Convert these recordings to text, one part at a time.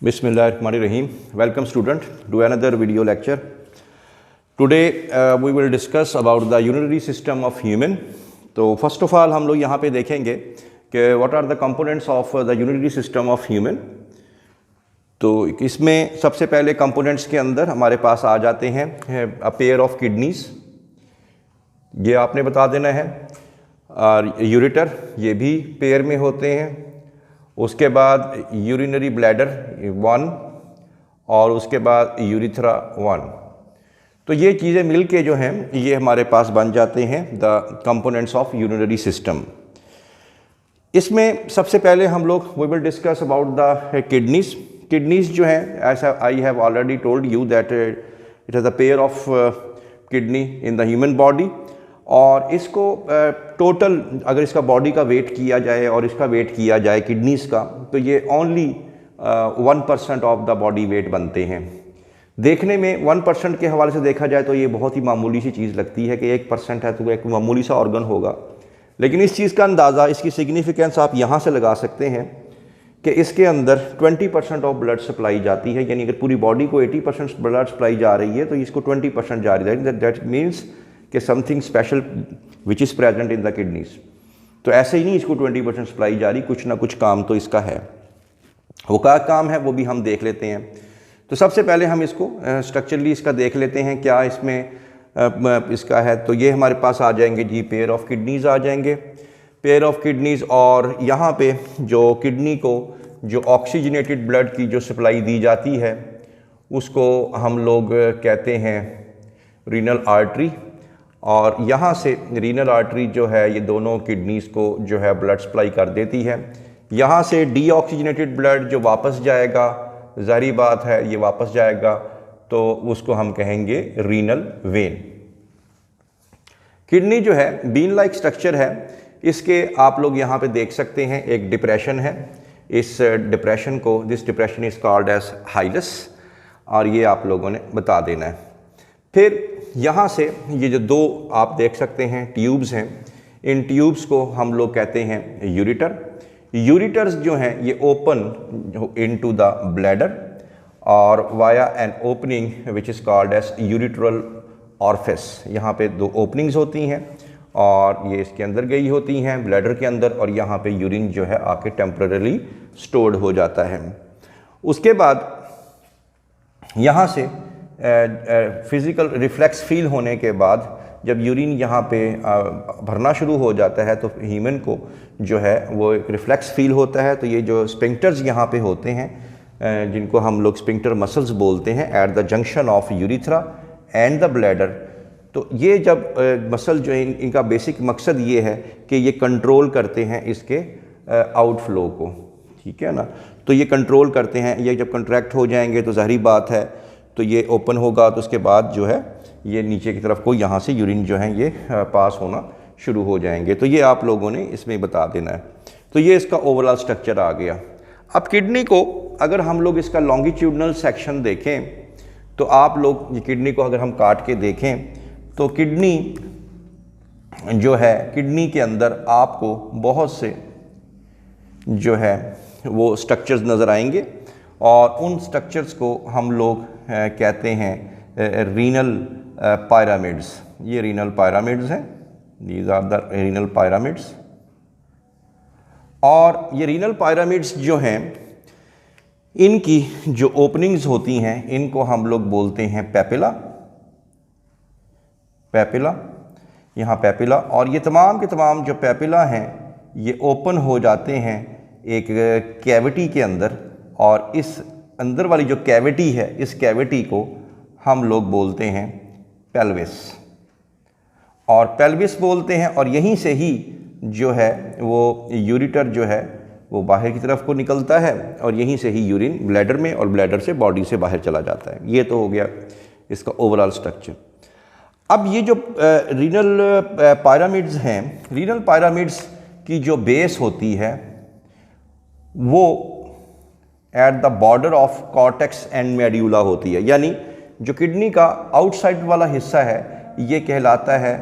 Bismillahirrahmanirrahim. Welcome student to another video lecture. Today we will discuss about the urinary system of human. तो first of all हम लोग यहाँ पे देखेंगे कि what are the components of the urinary system of human. तो इसमें सबसे पहले components के अंदर हमारे पास आ जाते हैं a pair of kidneys, ये आपने बता देना है, और यूरेटर ये भी पेयर में होते हैं। उसके बाद यूरिनरी ब्लैडर 1 और उसके बाद यूरिथ्रा 1। तो ये चीज़ें मिलके जो हैं ये हमारे पास बन जाते हैं the components of urinary system. इसमें सबसे पहले हम लोग we will discuss about the kidneys. Kidneys जो हैं, ऐसा I have already told you that it is the pair of kidney in the human body. और इसको टोटल अगर इसका बॉडी का वेट किया जाए और इसका वेट किया जाए किडनीज़ का, तो ये only 1% of the body weight बनते हैं। देखने में 1% के हवाले से देखा जाए तो ये बहुत ही मामूली सी चीज़ लगती है कि 1% है तो एक मामूली सा ऑर्गन होगा, लेकिन इस चीज़ का अंदाज़ा, इसकी सिग्निफिकेंस आप यहाँ से लगा सकते हैं कि इसके अंदर 20% ऑफ ब्लड सप्लाई जाती है। यानी अगर पूरी बॉडी को 80% ब्लड सप्लाई जा रही है तो इसको 20% जा रही है। दैट मीन्स कि something special which is present in the kidneys. तो ऐसे ही नहीं इसको 20% सप्लाई जा रही, कुछ ना कुछ काम तो इसका है। वो क्या काम है वो भी हम देख लेते हैं। तो सबसे पहले हम इसको स्ट्रक्चरली इसका देख लेते हैं क्या इसमें इसका है। तो ये हमारे पास आ जाएंगे जी पेयर ऑफ किडनीज आ जाएंगे, पेयर ऑफ किडनीज। और यहाँ पे जो किडनी को जो ऑक्सीजनेटेड ब्लड की जो सप्लाई दी जाती है उसको हम लोग कहते हैं रीनल आर्टरी। और यहाँ से रीनल आर्टरी जो है ये दोनों किडनीज़ को जो है ब्लड सप्लाई कर देती है। यहाँ से डीऑक्सीजनेटेड ब्लड जो वापस जाएगा, ज़ाहिर बात है ये वापस जाएगा, तो उसको हम कहेंगे रीनल वेन। किडनी जो है बीन लाइक स्ट्रक्चर है, इसके आप लोग यहाँ पे देख सकते हैं एक डिप्रेशन है। इस डिप्रेशन को, this depression is called as hilus, और ये आप लोगों ने बता देना है। फिर यहाँ से ये जो दो आप देख सकते हैं ट्यूब्स हैं, इन ट्यूब्स को हम लोग कहते हैं यूरिटर। यूरिटर्स जो हैं ये ओपन इनटू द ब्लैडर और via an opening which is called as ureteral orifice. यहाँ पे दो ओपनिंग्स होती हैं और ये इसके अंदर गई होती हैं ब्लैडर के अंदर, और यहाँ पे यूरिन जो है आके टेम्पररी स्टोर्ड हो जाता है। उसके बाद यहाँ से फिज़िकल रिफ्लेक्स फील होने के बाद जब यूरिन यहाँ पे भरना शुरू हो जाता है तो ह्यूमन को जो है वो एक रिफ्लेक्स फील होता है। तो ये जो स्पिंक्टर्स यहाँ पे होते हैं जिनको हम लोग स्पिंक्टर मसल्स बोलते हैं at the junction of urethra and the bladder, तो ये जब मसल जो है इनका बेसिक मकसद ये है कि ये कंट्रोल करते हैं इसके आउटफ्लो को, ठीक है ना। तो ये कंट्रोल करते हैं, ये जब कंट्रैक्ट हो जाएंगे तो ज़ाहिर बात है तो ये ओपन होगा, तो उसके बाद जो है ये नीचे की तरफ को यहाँ से यूरिन जो है ये पास होना शुरू हो जाएंगे। तो ये आप लोगों ने इसमें बता देना है। तो ये इसका ओवरऑल स्ट्रक्चर आ गया। अब किडनी को अगर हम लोग इसका लॉन्गिट्यूडनल सेक्शन देखें तो आप लोग ये किडनी को अगर हम काट के देखें तो किडनी जो है, किडनी के अंदर आपको बहुत से जो है वो स्ट्रक्चर्स नज़र आएंगे, और उन स्ट्रक्चर्स को हम लोग कहते हैं रीनल पायरामिड्स। ये रीनल पायरामिड्स हैं, these are the renal pyramids. और ये रीनल पायरामिड्स जो हैं इनकी जो ओपनिंग्स होती हैं इनको हम लोग बोलते हैं पेपिला। पेपिला, यहाँ पेपिला, और ये तमाम के तमाम जो पेपिला हैं ये ओपन हो जाते हैं एक कैविटी के अंदर, और इस अंदर वाली जो कैविटी है इस कैविटी को हम लोग बोलते हैं पेल्विस, और पेल्विस बोलते हैं। और यहीं से ही जो है वो यूरिटर जो है वो बाहर की तरफ को निकलता है, और यहीं से ही यूरिन ब्लैडर में और ब्लैडर से बॉडी से बाहर चला जाता है। ये तो हो गया इसका ओवरऑल स्ट्रक्चर। अब ये जो रीनल पायरामिड्स हैं, रीनल पायरामिड्स की जो बेस होती है वो at the border of cortex and medulla होती है। यानी जो किडनी का आउटसाइड वाला हिस्सा है ये कहलाता है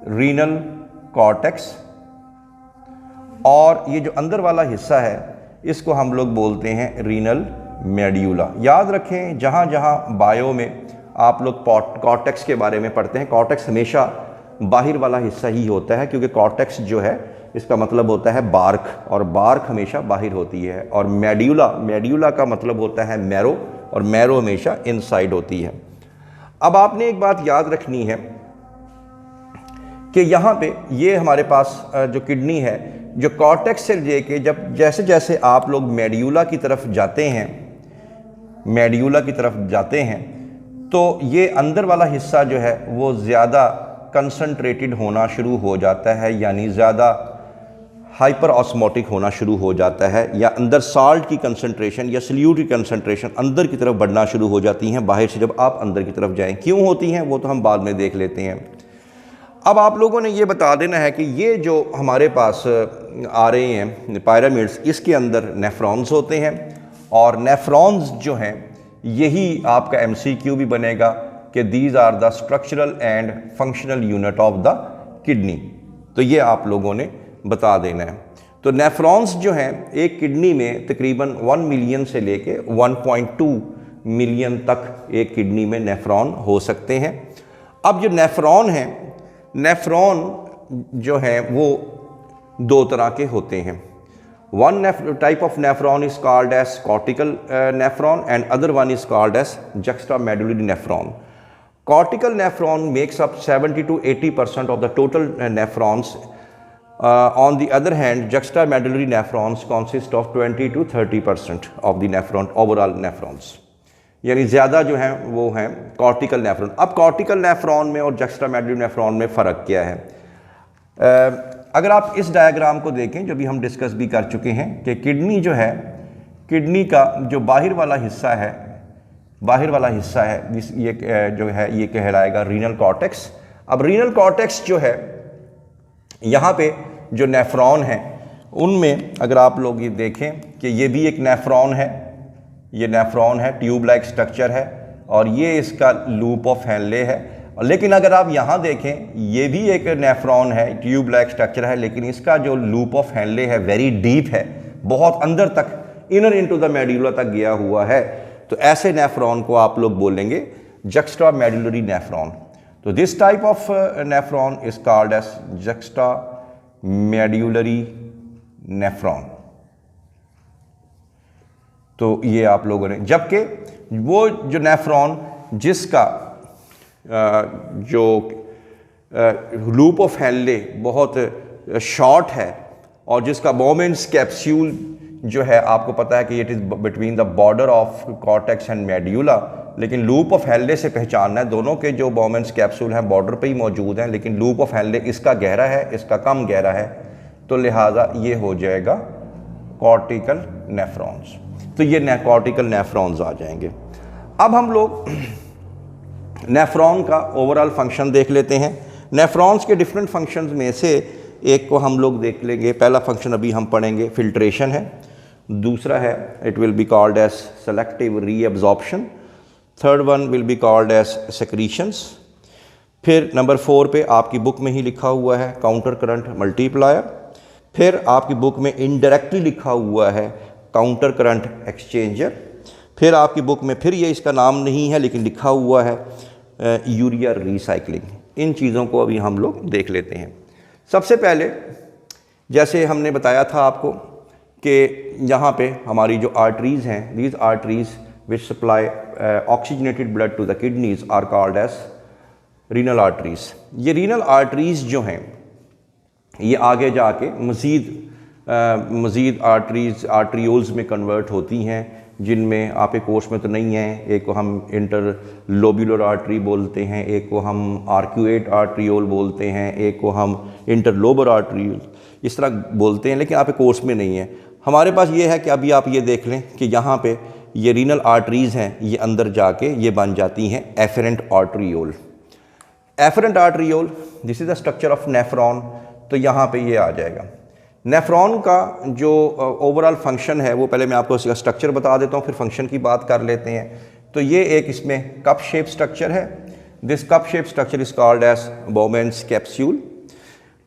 रीनल कॉर्टेक्स, और ये जो अंदर वाला हिस्सा है इसको हम लोग बोलते हैं रीनल मेड्यूला। याद रखें, जहाँ जहाँ बायो में आप लोग कॉर्टेक्स के बारे में पढ़ते हैं, कॉर्टेक्स हमेशा बाहर वाला हिस्सा ही होता है, क्योंकि कॉर्टेक्स जो है इसका मतलब होता है बार्क, और बार्क हमेशा बाहर होती है। और मेड्यूला का मतलब होता है मैरो, और मैरो हमेशा इनसाइड होती है। अब आपने एक बात याद रखनी है कि यहाँ पे ये हमारे पास जो किडनी है, जो कॉर्टेक्स से लेके जैसे जैसे आप लोग मेड्यूला की तरफ जाते हैं, तो ये अंदर वाला हिस्सा जो है वो ज़्यादा कंसंट्रेटेड होना शुरू हो जाता है, यानी ज़्यादा हाइपर ऑस्मोटिक होना शुरू हो जाता है, या अंदर साल्ट की कंसंट्रेशन या सल्यूट की कंसंट्रेशन अंदर की तरफ बढ़ना शुरू हो जाती हैं बाहर से जब आप अंदर की तरफ जाएं। क्यों होती हैं वो तो हम बाद में देख लेते हैं। अब आप लोगों ने ये बता देना है कि ये जो हमारे पास आ रहे हैं पिरामिड्स, इसके अंदर नेफ्रॉन्स होते हैं, और नेफ्रॉन्स जो हैं यही आपका MCQ भी बनेगा कि these are the structural and functional unit of the kidney. तो ये आप लोगों ने बता देना है। तो नेफ्रॉन्स जो हैं एक किडनी में तकरीबन 1 मिलियन से लेके 1.2 मिलियन तक एक किडनी में नेफ्रॉन हो सकते हैं। अब जो नेफ्रॉन हैं, नेफ्रॉन जो हैं वो दो तरह के होते हैं। One type of nephron is called as cortical nephron and other one is called as juxtamedullary nephron. Cortical nephron makes up 70 to 80% of the total nephrons. On the other hand, juxtamedullary nephrons consist of 20 to 30% of the overall nephrons. यानी ज़्यादा जो हैं वो हैं cortical nephron. अब cortical nephron में और juxtamedullary nephron में फ़र्क क्या है? अगर आप इस डायग्राम को देखें जो भी हम डिस्कस भी कर चुके हैं कि किडनी जो है, किडनी का जो बाहर वाला हिस्सा है ये जो है ये कहलाएगा रीनल कॉर्टेक्स। अब रीनल कॉर्टेक्स जो है, यहाँ पे जो नेफ्रॉन है उनमें अगर आप लोग ये देखें कि ये भी एक नेफ्रॉन है, ये नेफ्रॉन है, ट्यूब लाइक स्ट्रक्चर है, और ये इसका लूप ऑफ हेनले है। लेकिन अगर आप यहाँ देखें, ये भी एक नेफ्रॉन है, ट्यूब लाइक स्ट्रक्चर है, लेकिन इसका जो लूप ऑफ हेनले है वेरी डीप है, बहुत अंदर तक, इनर इनटू द मेड्यूला तक गया हुआ है। तो ऐसे नेफ्रॉन को आप लोग बोलेंगे juxtamedullary नेफ्रॉन। तो this type of nephron is called as juxtamedullary nephron. तो ये आप लोगों ने, जबकि वो जो नेफ्रॉन जिसका जो लूप ऑफ हेनले बहुत शॉर्ट है और जिसका बोमेन्स कैप्सूल जो है आपको पता है कि it is between the border of cortex and medulla, लेकिन लूप ऑफ हेनले से पहचानना है, दोनों के जो बोमेन्स कैप्सूल हैं बॉर्डर पे ही मौजूद हैं, लेकिन लूप ऑफ हेनले इसका गहरा है, इसका कम गहरा है, तो लिहाजा ये हो जाएगा कॉर्टिकल नेफ्रॉन्स। तो ये कॉर्टिकल नेफ्रॉन्स आ जाएंगे। अब हम लोग नेफ्रॉन का ओवरऑल फंक्शन देख लेते हैं। नेफ्रॉन्स के डिफरेंट फंक्शंस में से एक को हम लोग देख लेंगे। पहला फंक्शन अभी हम पढ़ेंगे फिल्ट्रेशन है, दूसरा है it will be called as selective reabsorption, third one will be called as secretions. फिर नंबर 4 पे आपकी बुक में ही लिखा हुआ है काउंटर करंट मल्टीप्लायर। फिर आपकी बुक में इनडायरेक्टली लिखा हुआ है काउंटर करंट एक्सचेंजर। फिर आपकी बुक में फिर ये इसका नाम नहीं है लेकिन लिखा हुआ है यूरिया रिसाइकलिंग। इन चीज़ों को अभी हम लोग देख लेते हैं। सबसे पहले जैसे हमने बताया था आपको कि यहाँ पे हमारी जो आर्टरीज़ हैं, these arteries which supply oxygenated blood to the kidneys are called as renal arteries. ये रीनल आर्टरीज़ जो हैं ये आगे जाके मज़ीद आर्टरियोल्स में कन्वर्ट होती हैं, जिनमें आप एक कोर्स में तो नहीं हैं। एक को हम इंटरलोब्यूलर आर्टरी बोलते हैं, एक को हम आर्क्यूएट आर्टरियोल बोलते हैं, एक को हम इंटरलोबर आर्टरियोल इस तरह बोलते हैं, लेकिन आप एक कोर्स में नहीं है। हमारे पास ये है कि अभी आप ये देख लें कि यहाँ पे ये रीनल आर्टरीज़ हैं, ये अंदर जाके ये बन जाती हैं efferent arteriole. Efferent arteriole, this is the structure of nephron. तो यहाँ पे ये आ जाएगा। नेफ्रॉन का जो ओवरऑल फंक्शन है वो पहले मैं आपको इसका स्ट्रक्चर बता देता हूँ, फिर फंक्शन की बात कर लेते हैं। तो ये एक इसमें कप शेप स्ट्रक्चर है। This cup shape structure is called as Bowman's capsule.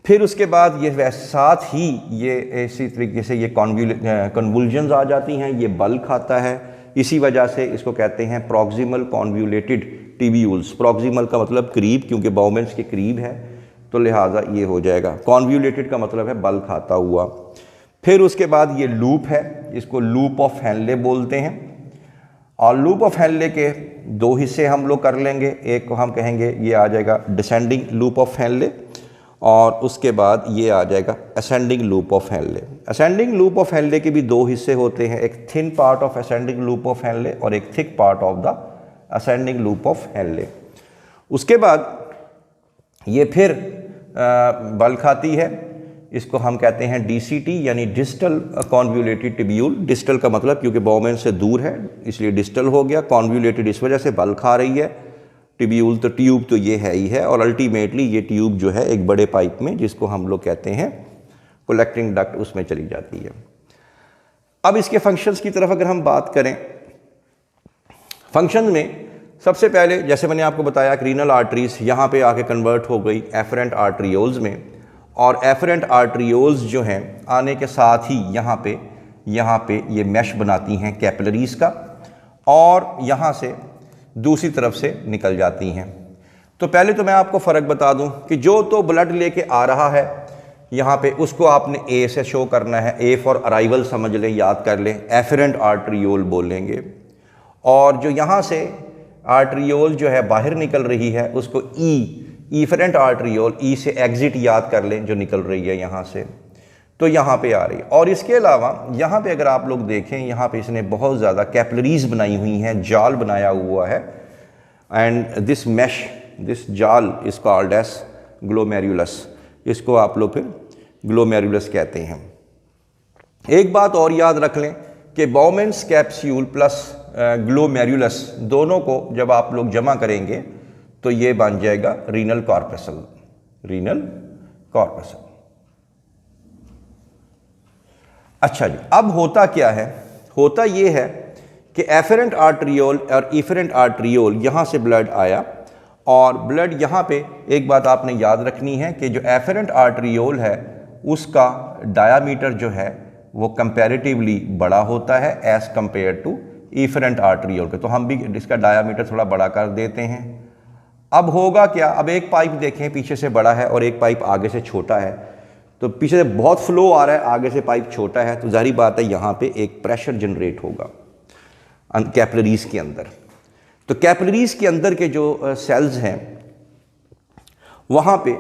फिर उसके बाद ये साथ ही ये इसी तरीके से ये कन्वुल्जन्स आ जाती हैं, ये बल्क आता है, इसी वजह से इसको कहते हैं प्रॉक्सिमल कॉन्वोल्यूटेड टिब्यूल्स। प्रॉक्सिमल का मतलब करीब, क्योंकि बाउमेंस के करीब है तो लिहाजा ये हो जाएगा। कॉन्वोल्यूटेड का मतलब है बल खाता हुआ। फिर उसके बाद ये लूप है, इसको लूप ऑफ हेनले बोलते हैं। और लूप ऑफ हेनले के दो हिस्से हम लोग कर लेंगे। एक को हम कहेंगे ये आ जाएगा डिसेंडिंग लूप ऑफ हेनले, और उसके बाद ये आ जाएगा ascending loop of Henley. Ascending loop of Henle के भी दो हिस्से होते हैं, एक thin part of ascending loop of Henley और एक thick part of the ascending loop of Henley. उसके बाद ये फिर बल खाती है, इसको हम कहते हैं डीसीटी यानी डिस्टल कॉन्वोल्यूटेड टिब्यूल। डिस्टल का मतलब क्योंकि बाउमेन से दूर है इसलिए डिस्टल हो गया, कॉन्वोल्यूटेड इस वजह से बल खा रही है। टिब्यूल तो ट्यूब तो ये है ही है, और अल्टीमेटली ये ट्यूब जो है एक बड़े पाइप में, जिसको हम लोग कहते हैं कलेक्टिंग डक्ट, उसमें चली जाती है। अब इसके फंक्शंस की तरफ अगर हम बात करें, फंक्शन में सबसे पहले जैसे मैंने आपको बताया कि रीनल आर्टरीज यहाँ पे आके कन्वर्ट हो गई एफरेंट आर्टरियोल्स में, और एफरेंट आर्टरियोल्स जो हैं आने के साथ ही यहाँ पे ये मैश बनाती हैं कैपिलरीज का, और यहाँ से दूसरी तरफ से निकल जाती हैं। तो पहले तो मैं आपको फ़र्क बता दूं कि जो तो ब्लड लेके आ रहा है यहाँ पे, उसको आपने ए से शो करना है। ए फॉर अराइवल समझ लें, याद कर लें, एफरेंट आर्टरियोल बोलेंगे। और जो यहाँ से आर्टरियोल जो है बाहर निकल रही है उसको ईफरेंट आर्टरियोल, ई से एग्जिट याद कर लें, जो निकल रही है यहाँ से, तो यहाँ पे आ रही है। और इसके अलावा यहाँ पे अगर आप लोग देखें, यहाँ पे इसने बहुत ज़्यादा कैपिलरीज बनाई हुई हैं, जाल बनाया हुआ है, एंड दिस मैश, दिस जाल इज कॉल्ड एज ग्लोमेरुलस। इसको आप लोग फिर ग्लोमेरुलस कहते हैं। एक बात और याद रख लें कि बाउमेंस कैप्सूल प्लस ग्लोमेरुलस दोनों को जब आप लोग जमा करेंगे तो ये बन जाएगा रीनल कॉर्पसल। Renal corpuscle. अच्छा जी, अब होता क्या है? होता ये है कि एफरेंट आर्टरियोल और इफरेंट आर्टरियोल यहाँ से ब्लड आया, और ब्लड यहाँ पे एक बात आपने याद रखनी है कि जो एफरेंट आर्टरियोल है उसका डायामीटर जो है वो कंपैरेटिवली बड़ा होता है as compare to efferent arteriole के। तो हम भी इसका डायामीटर थोड़ा बड़ा कर देते हैं। अब होगा क्या? अब एक पाइप देखें पीछे से बड़ा है और एक पाइप आगे से छोटा है, तो पीछे से बहुत फ्लो आ रहा है, आगे से पाइप छोटा है, तो जाहिर बात है यहाँ पे एक प्रेशर जनरेट होगा कैपिलरीज के अंदर। तो कैपिलरीज के अंदर के जो सेल्स हैं वहाँ पे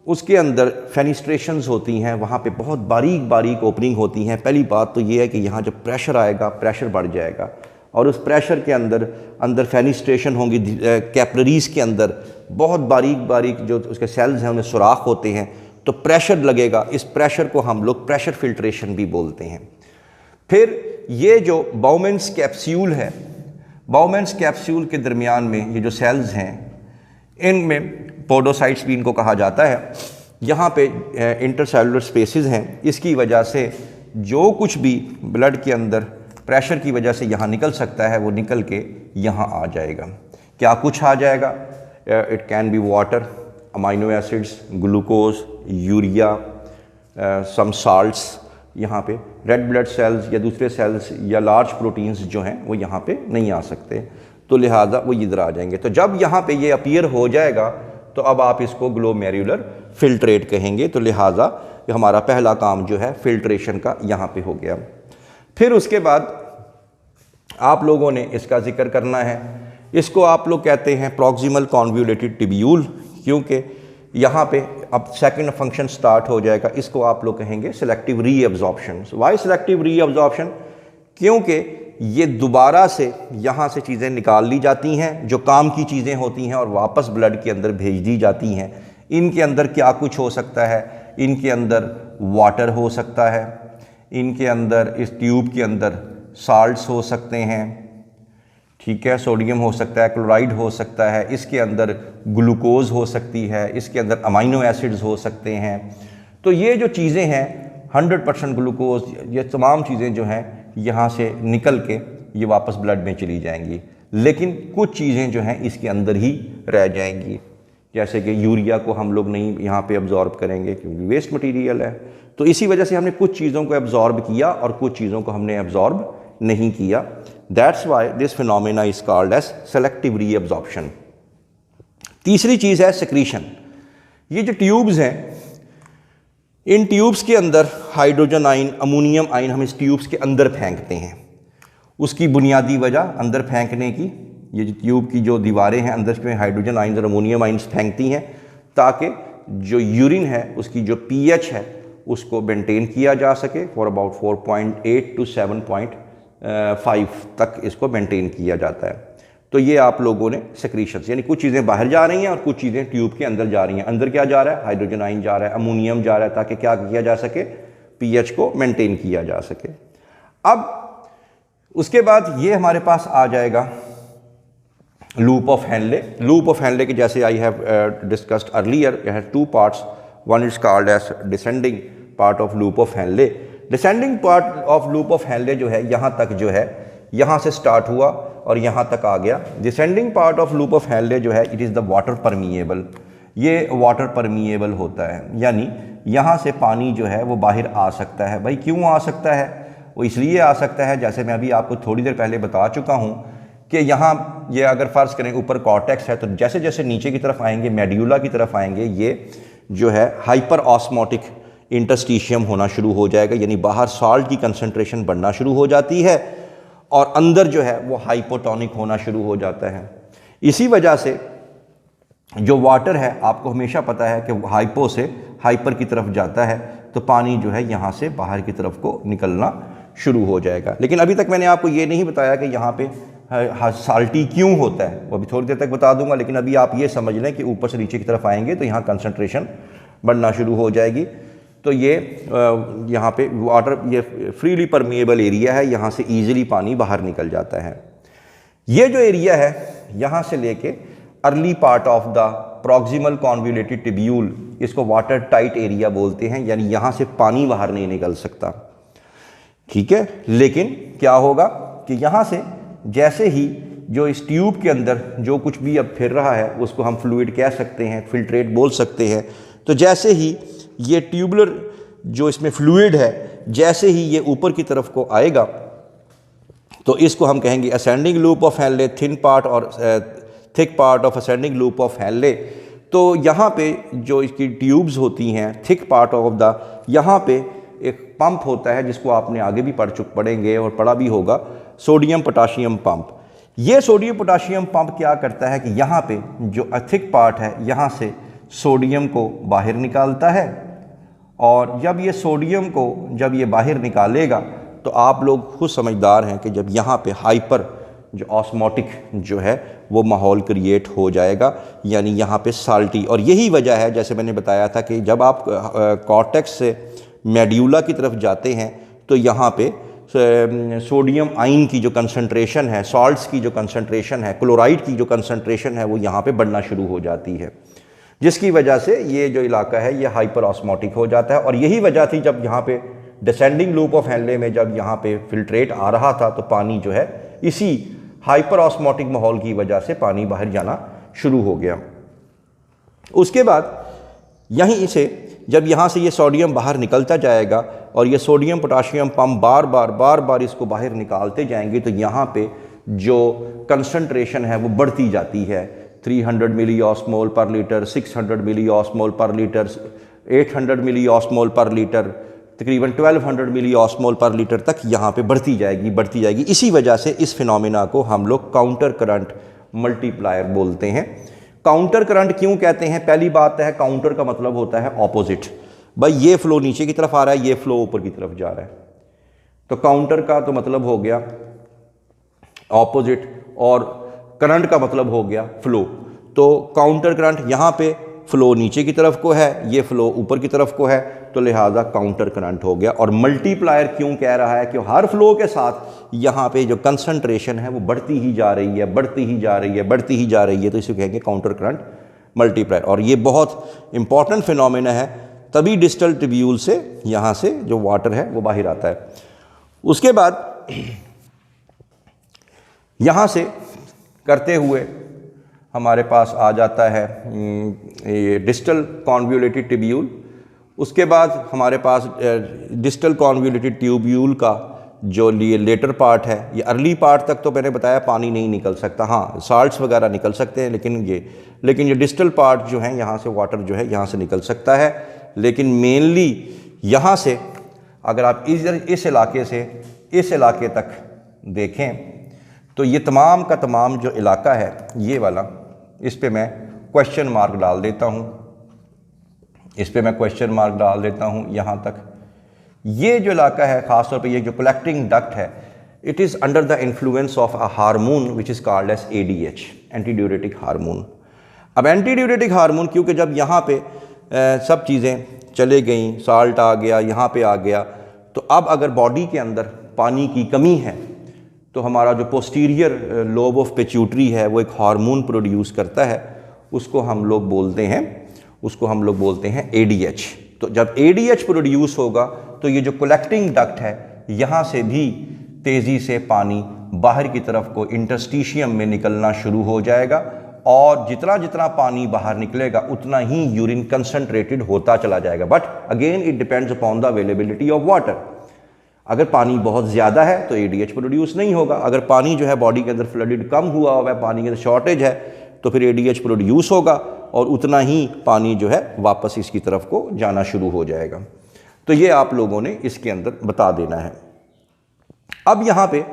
उसके अंदर फेनिस्ट्रेशंस होती हैं, वहाँ पे बहुत बारीक बारीक ओपनिंग होती हैं। पहली बात तो ये है कि यहाँ जब प्रेशर आएगा, प्रेशर बढ़ जाएगा, और उस प्रेशर के अंदर फेनिस्ट्रेशन होंगी। कैपिलरीज के अंदर बहुत बारीक बारीक जो उसके सेल्स हैं उन्हें सुराख होते हैं, तो प्रेशर लगेगा। इस प्रेशर को हम लोग प्रेशर फिल्ट्रेशन भी बोलते हैं। फिर ये जो बाउमेंस कैप्सूल है, बाउमेंस कैप्सूल के दरमियान में ये जो सेल्स हैं, इनमें पोडोसाइट्स भी इनको कहा जाता है। यहाँ पे इंटरसेलुलर स्पेसेस हैं, इसकी वजह से जो कुछ भी ब्लड के अंदर प्रेशर की वजह से यहाँ निकल सकता है वो निकल के यहाँ आ जाएगा। क्या कुछ आ जाएगा? It can be water, amino acids, glucose, urea, some salts. यहाँ पे रेड ब्लड सेल्स या दूसरे सेल्स या लार्ज प्रोटीन्स जो हैं वो यहाँ पे नहीं आ सकते, तो लिहाजा वो इधर आ जाएंगे। तो जब यहाँ पे ये अपीयर हो जाएगा तो अब आप इसको ग्लोमेरुलर फिल्ट्रेट कहेंगे। तो लिहाजा हमारा पहला काम जो है फिल्ट्रेशन का यहाँ पे हो गया। फिर उसके बाद आप लोगों ने इसका जिक्र करना है, इसको आप लोग कहते हैं प्रॉक्सिमल कॉन्वोल्यूटेड टिब्यूल, क्योंकि यहाँ पे अब सेकंड फंक्शन स्टार्ट हो जाएगा। इसको आप लोग कहेंगे selective reabsorption. Why selective reabsorption? क्योंकि ये दोबारा से यहाँ से चीज़ें निकाल ली जाती हैं जो काम की चीज़ें होती हैं और वापस ब्लड के अंदर भेज दी जाती हैं। इनके अंदर क्या कुछ हो सकता है? इनके अंदर वाटर हो सकता है, इनके अंदर इस ट्यूब के अंदर साल्ट्स हो सकते हैं, ठीक है, सोडियम हो सकता है, क्लोराइड हो सकता है, इसके अंदर ग्लूकोज हो सकती है, इसके अंदर अमाइनो एसिड्स हो सकते हैं। तो ये जो चीज़ें हैं 100% ग्लूकोज, ये तमाम चीज़ें जो हैं यहाँ से निकल के ये वापस ब्लड में चली जाएंगी, लेकिन कुछ चीज़ें जो हैं इसके अंदर ही रह जाएंगी। जैसे कि यूरिया को हम लोग नहीं यहाँ पे अब्जॉर्ब करेंगे क्योंकि वेस्ट मटेरियल है, तो इसी वजह से हमने कुछ चीज़ों को अब्जॉर्ब किया और कुछ चीज़ों को हमने अब्जॉर्ब नहीं किया। That's why this phenomena is called as selective reabsorption. तीसरी चीज़ है सिक्रीशन। ये जो ट्यूब्स हैं, इन ट्यूब्स के अंदर हाइड्रोजन आयन, अमोनियम आयन हम इस ट्यूब्स के अंदर फेंकते हैं। उसकी बुनियादी वजह अंदर फेंकने की, ये जो ट्यूब की जो दीवारें हैं अंदर में हाइड्रोजन आयन और अमोनियम आयन फेंकती हैं ताकि जो यूरिन है उसकी जो पीएच है उसको मेंटेन किया जा सके फॉर अबाउट 4.8 to 7.5 तक इसको मेंटेन किया जाता है। तो ये आप लोगों ने सेक्रीशंस, यानी कुछ चीज़ें बाहर जा रही हैं और कुछ चीज़ें ट्यूब के अंदर जा रही हैं। अंदर क्या जा रहा है? हाइड्रोजन आयन जा रहा है, अमोनियम जा रहा है, ताकि क्या किया जा सके? पीएच को मेंटेन किया जा सके। अब उसके बाद ये हमारे पास आ जाएगा loop of Henle. Loop of Henle के जैसे आई हैव डिस्कस्ड अर्लियर, यह है 2 parts. One is called as descending part of loop of Henle. Descending part of loop of Henle जो है यहाँ तक जो है, यहाँ से स्टार्ट हुआ और यहाँ तक आ गया। Descending part of loop of Henle जो है it is the water permeable. ये वाटर परमिएबल होता है, यानी यहाँ से पानी जो है वो बाहर आ सकता है। भाई क्यों आ सकता है? वो इसलिए आ सकता है, जैसे मैं अभी आपको थोड़ी देर पहले बता चुका हूँ कि यहाँ ये अगर फ़र्ज़ करें ऊपर कॉर्टेक्स है, तो जैसे जैसे नीचे की तरफ आएंगे, मेड्यूला की तरफ आएंगे, ये जो है हाइपर ऑस्मोटिक इंटरस्टिशियम होना शुरू हो जाएगा, यानी बाहर सॉल्ट की कंसंट्रेशन बढ़ना शुरू हो जाती है और अंदर जो है वो हाइपोटोनिक होना शुरू हो जाता है। इसी वजह से जो वाटर है, आपको हमेशा पता है कि हाइपो से हाइपर की तरफ जाता है, तो पानी जो है यहाँ से बाहर की तरफ को निकलना शुरू हो जाएगा। लेकिन अभी तक मैंने आपको ये नहीं बताया कि यहाँ पे साल्टी क्यों होता है, वो अभी थोड़ी देर तक बता दूंगा। लेकिन अभी आप ये समझ लें कि ऊपर से नीचे की तरफ आएंगे तो यहाँ कंसंट्रेशन बढ़ना शुरू हो जाएगी। तो ये यहाँ पे वाटर, ये फ्रीली परमिएबल एरिया है, यहाँ से ईजिली पानी बाहर निकल जाता है। ये जो एरिया है यहाँ से लेके early part of the proximal convoluted tubule, इसको वाटर टाइट एरिया बोलते हैं, यानी यहाँ से पानी बाहर नहीं निकल सकता। ठीक है, लेकिन क्या होगा कि यहाँ से जैसे ही जो इस ट्यूब के अंदर जो कुछ भी अब फिर रहा है उसको हम फ्लूइड कह सकते हैं, फिल्ट्रेट बोल सकते हैं। तो जैसे ही ये ट्यूबुलर जो इसमें फ्लूइड है, जैसे ही ये ऊपर की तरफ को आएगा तो इसको हम कहेंगे ascending loop of Henle, thin part और thick part of ascending loop of Henle. तो यहाँ पे जो इसकी ट्यूब्स होती हैं, थिक पार्ट ऑफ द, यहाँ पे एक पंप होता है जिसको आपने आगे भी पढ़ेंगे और पढ़ा भी होगा, सोडियम पोटाशियम पंप। ये सोडियम पोटाशियम पंप क्या करता है कि यहाँ पे जो थिक पार्ट है यहाँ से सोडियम को बाहर निकालता है, और जब ये सोडियम को जब ये बाहर निकालेगा तो आप लोग खुद समझदार हैं कि जब यहाँ पे हाइपर जो ऑस्मोटिक जो है वो माहौल क्रिएट हो जाएगा, यानी यहाँ पे साल्टी। और यही वजह है, जैसे मैंने बताया था, कि जब आप कॉर्टेक्स से मेड्यूला की तरफ जाते हैं तो यहाँ पे सोडियम आयन की जो कंसंट्रेशन है, सॉल्ट्स की जो कंसंट्रेशन है, क्लोराइड की जो कंसंट्रेशन है, वो यहाँ पे बढ़ना शुरू हो जाती है, जिसकी वजह से ये जो इलाका है ये हाइपर ऑस्मोटिक हो जाता है। और यही वजह थी जब यहाँ पे डिसेंडिंग लूप ऑफ हेनले में जब यहाँ पे फिल्ट्रेट आ रहा था तो पानी जो है इसी हाइपर ऑस्मोटिक माहौल की वजह से पानी बाहर जाना शुरू हो गया। उसके बाद यहीं से जब यहाँ से ये सोडियम बाहर निकलता जाएगा और ये सोडियम पोटाशियम पंप बार बार इसको बाहर निकालते जाएंगे, तो यहाँ पे जो कंसंट्रेशन है वो बढ़ती जाती है। 300 मिली ऑस्मोल पर लीटर, 600 मिली ऑस्मोल पर लीटर, 800 मिली ऑस्मोल पर लीटर, तकरीबन 1200 मिली ऑस्मोल पर लीटर तक यहाँ पे बढ़ती जाएगी। इसी वजह से इस फिनोमेना को हम लोग काउंटर करंट मल्टीप्लायर बोलते हैं। काउंटर करंट क्यों कहते हैं? पहली बात है, काउंटर का मतलब होता है ऑपोजिट। भाई ये फ्लो नीचे की तरफ आ रहा है, ये फ्लो ऊपर की तरफ जा रहा है, तो काउंटर का तो मतलब हो गया ऑपोजिट, और करंट का मतलब हो गया फ्लो। तो काउंटर करंट यहाँ पे फ्लो नीचे की तरफ को है, ये फ्लो ऊपर की तरफ को है, तो लिहाजा काउंटर करंट हो गया। और मल्टीप्लायर क्यों कह रहा है? कि हर फ्लो के साथ यहाँ पे जो कंसंट्रेशन है वो बढ़ती ही जा रही है, तो इसे कहेंगे काउंटर करंट मल्टीप्लायर। और ये बहुत इंपॉर्टेंट फिनोमेना है, तभी डिस्टल ट्यूब्यूल से यहाँ से जो वाटर है वो बाहर आता है। उसके बाद यहाँ से करते हुए हमारे पास आ जाता है ये डिस्टल कॉन्वोल्यूटेड ट्यूब्यूल। उसके बाद हमारे पास डिस्टल कॉन्वोल्यूटेड ट्यूब्यूल का जो ये लेटर पार्ट है, ये अर्ली पार्ट तक तो मैंने बताया पानी नहीं निकल सकता, हाँ साल्ट्स वगैरह निकल सकते हैं, लेकिन ये डिस्टल पार्ट जो है यहाँ से वाटर जो है यहाँ से निकल सकता है। लेकिन मेनली यहाँ से अगर आप इस इलाके से इस इलाके तक देखें तो ये तमाम का तमाम जो इलाका है ये वाला, इस पे मैं क्वेश्चन मार्क डाल देता हूँ, इस पे मैं क्वेश्चन मार्क डाल देता हूँ। यहाँ तक ये जो इलाका है, ख़ासतौर पे ये जो कलेक्टिंग डक्ट है, it is under the influence of a hormone which is called as ADH, anti diuretic hormone. अब एंटी ड्यूरेटिक हार्मोन, क्योंकि जब यहाँ पे सब चीज़ें चले गई, साल्ट आ गया, यहाँ पे आ गया, तो अब अगर बॉडी के अंदर पानी की कमी है तो हमारा जो पोस्टीरियर लोब ऑफ पिट्यूटरी है वो एक हार्मोन प्रोड्यूस करता है, उसको हम लोग बोलते हैं ADH। तो जब ADH प्रोड्यूस होगा तो ये जो कलेक्टिंग डक्ट है यहाँ से भी तेज़ी से पानी बाहर की तरफ को इंटरस्टिशियम में निकलना शुरू हो जाएगा, और जितना जितना पानी बाहर निकलेगा उतना ही यूरिन कंसंट्रेटेड होता चला जाएगा। But again it depends upon the availability of water. अगर पानी बहुत ज़्यादा है तो ADH प्रोड्यूस नहीं होगा, अगर पानी जो है बॉडी के अंदर फ्लडेड कम हुआ है, पानी के अंदर शॉर्टेज है, तो फिर ADH प्रोड्यूस होगा और उतना ही पानी जो है वापस इसकी तरफ को जाना शुरू हो जाएगा। तो ये आप लोगों ने इसके अंदर बता देना है। अब यहाँ पे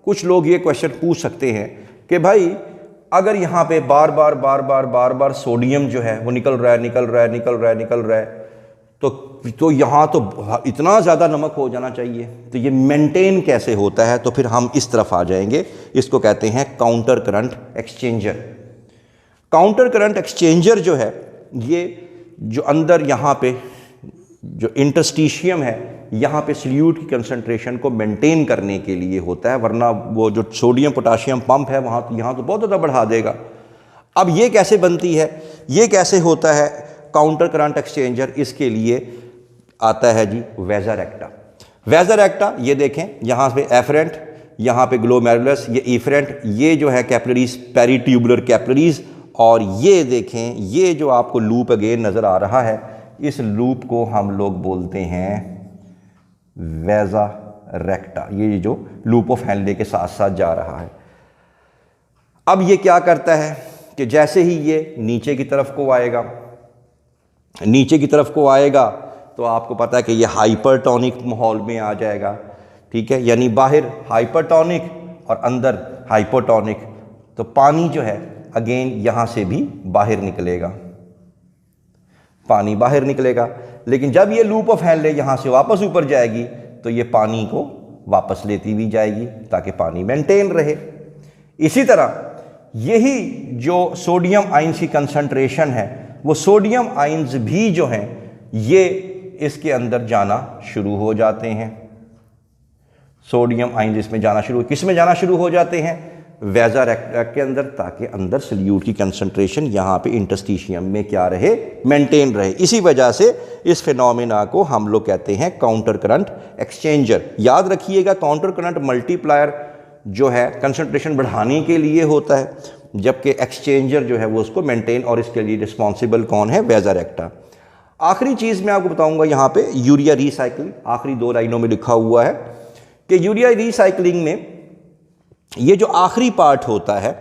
कुछ लोग ये क्वेश्चन पूछ सकते हैं कि भाई अगर यहाँ पे बार बार सोडियम जो है वो निकल रहा है तो यहाँ तो इतना ज़्यादा नमक हो जाना चाहिए, तो ये मेंटेन कैसे होता है? तो फिर हम इस तरफ आ जाएंगे, इसको कहते हैं counter current exchanger. Counter current exchanger जो है ये जो अंदर यहाँ पे जो इंटरस्टिशियम है यहाँ पे सल्यूट की कंसंट्रेशन को मेंटेन करने के लिए होता है, वरना वो जो सोडियम पोटाशियम पंप है वहाँ यहाँ तो बहुत ज़्यादा बढ़ा देगा। अब ये कैसे बनती है, ये कैसे होता है काउंटर करंट एक्सचेंजर? इसके लिए आता है जी वेजर एक्टा। वेजर एक्टा ये देखें, यहाँ पे एफरेंट, यहाँ पे ग्लोमेरुलस, ये इफरेंट, ये जो है कैपिलरीज, पेरीट्यूबुलर कैपिलरीज, और ये देखें ये जो आपको लूप अगेन नज़र आ रहा है, इस लूप को हम लोग बोलते हैं वेजा रेक्टा। ये जो लूप ऑफ हेनले के साथ साथ जा रहा है। अब ये क्या करता है कि जैसे ही ये नीचे की तरफ को आएगा तो आपको पता है कि ये हाइपरटोनिक माहौल में आ जाएगा, ठीक है, यानी बाहर हाइपरटोनिक और अंदर हाइपोटोनिक। तो पानी जो है अगेन यहाँ से भी बाहर निकलेगा, पानी बाहर निकलेगा, लेकिन जब ये लूप ऑफ हेनले यहाँ से वापस ऊपर जाएगी तो ये पानी को वापस लेती भी जाएगी ताकि पानी मेंटेन रहे। इसी तरह यही जो सोडियम आयंस की कंसंट्रेशन है, वो सोडियम आयंस भी जो हैं ये इसके अंदर जाना शुरू हो जाते हैं। सोडियम आयंस इसमें जाना शुरू, किस में जाना शुरू हो जाते हैं? वेजा रेक्टा के अंदर, ताकि अंदर सल्यूट की कंसंट्रेशन यहाँ पे इंटरस्टिशियम में क्या रहे, मेंटेन रहे। इसी वजह से इस फिनोमेना को हम लोग कहते हैं काउंटर करंट एक्सचेंजर। याद रखिएगा काउंटर करंट मल्टीप्लायर जो है कंसंट्रेशन बढ़ाने के लिए होता है, जबकि एक्सचेंजर जो है वो उसको मेंटेन, और इसके लिए रिस्पॉन्सिबल कौन है? वेजा रेक्टा। आखिरी चीज़ मैं आपको बताऊंगा यहाँ पे यूरिया रिसाइकलिंग, आखिरी 2 लाइनों में लिखा हुआ है कि यूरिया रिसाइकलिंग में ये जो आखिरी पार्ट होता है,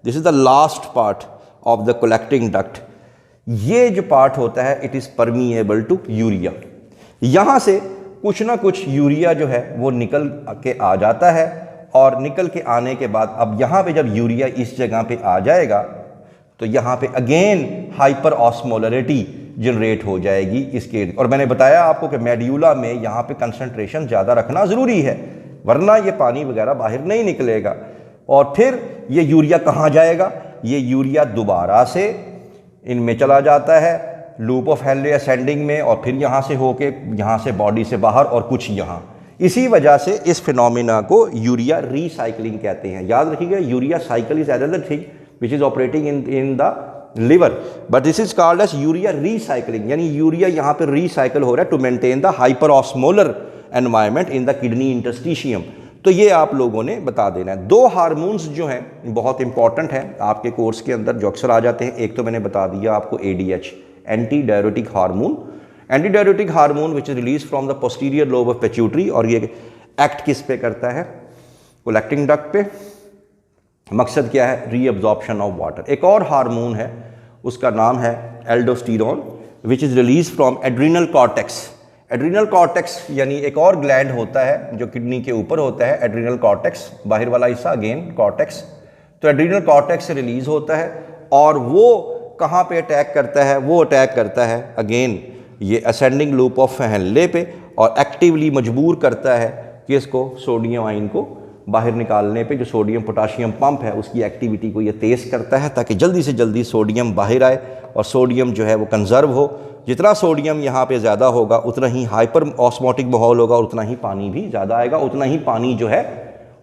this is the last part of the collecting duct, ये जो पार्ट होता है it is permeable to urea. यहाँ से कुछ ना कुछ यूरिया जो है वो निकल के आ जाता है, और निकल के आने के बाद अब यहाँ पे जब यूरिया इस जगह पे आ जाएगा तो यहाँ पे अगेन हाइपर ऑस्मोलरिटी जनरेट हो जाएगी इसके। और मैंने बताया आपको कि मेड्यूला में यहाँ पे कंसंट्रेशन ज़्यादा रखना ज़रूरी है, वरना ये पानी वगैरह बाहर नहीं निकलेगा। और फिर ये यूरिया कहाँ जाएगा? ये यूरिया दोबारा से इनमें चला जाता है लूप ऑफ हेनले असेंडिंग में, और फिर यहाँ से होके यहाँ से बॉडी से बाहर और कुछ यहाँ। इसी वजह से इस फिनोमेना को यूरिया रीसाइक्लिंग कहते हैं। याद रखिएगा urea cycle is another thing which is operating in the liver, but this is called as urea recycling, यानी यूरिया यहाँ पर रीसाइकिल हो रहा है to maintain the hyper osmolar environment in the kidney interstitium. तो ये आप लोगों ने बता देना है। 2 हार्मोन्स जो हैं बहुत इंपॉर्टेंट हैं आपके कोर्स के अंदर जो अक्सर आ जाते हैं। एक तो मैंने बता दिया आपको ADH, anti diuretic hormone, which is release from the posterior lobe of pituitary, और ये एक्ट किस पे करता है? कलेक्टिंग डक्ट पे। मकसद क्या है? Reabsorption of water. एक और हार्मोन है, उसका नाम है aldosterone, which is release from adrenal cortex. Adrenal cortex यानी एक और ग्लैंड होता है जो किडनी के ऊपर होता है, एड्रीनल कॉर्टेक्स, बाहर वाला हिस्सा अगेन कॉर्टेक्स। तो एड्रीनल कॉर्टेक्स से रिलीज होता है और वो कहाँ पे अटैक करता है? वो अटैक करता है अगेन ये असेंडिंग लूप ऑफ फेहेनले पे, और एक्टिवली मजबूर करता है कि इसको सोडियम आयन को बाहर निकालने पे। जो सोडियम पोटाशियम पंप है उसकी एक्टिविटी को ये तेज़ करता है ताकि जल्दी से जल्दी सोडियम बाहर आए और सोडियम जो है वो कंजर्व हो। जितना सोडियम यहाँ पे ज़्यादा होगा उतना ही हाइपर ऑस्मोटिक माहौल होगा, उतना ही पानी भी ज़्यादा आएगा, उतना ही पानी जो है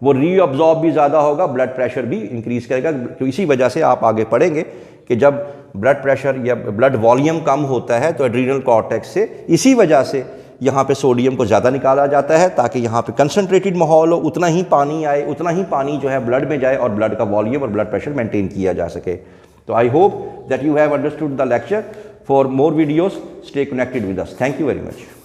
वो रीअब्जॉर्ब भी ज़्यादा होगा, ब्लड प्रेशर भी इंक्रीज़ करेगा। तो इसी वजह से आप आगे पढ़ेंगे कि जब ब्लड प्रेशर या ब्लड वॉल्यूम कम होता है तो एड्रीनल कॉर्टेक्स से इसी वजह से यहाँ पे सोडियम को ज़्यादा निकाला जाता है ताकि यहाँ पे कंसनट्रेटेड माहौल हो, उतना ही पानी आए, उतना ही पानी जो है ब्लड में जाए और ब्लड का वॉल्यूम और ब्लड प्रेशर मेंटेन किया जा सके। तो I hope that you have understood the lecture. For more videos stay connected with us. Thank you very much.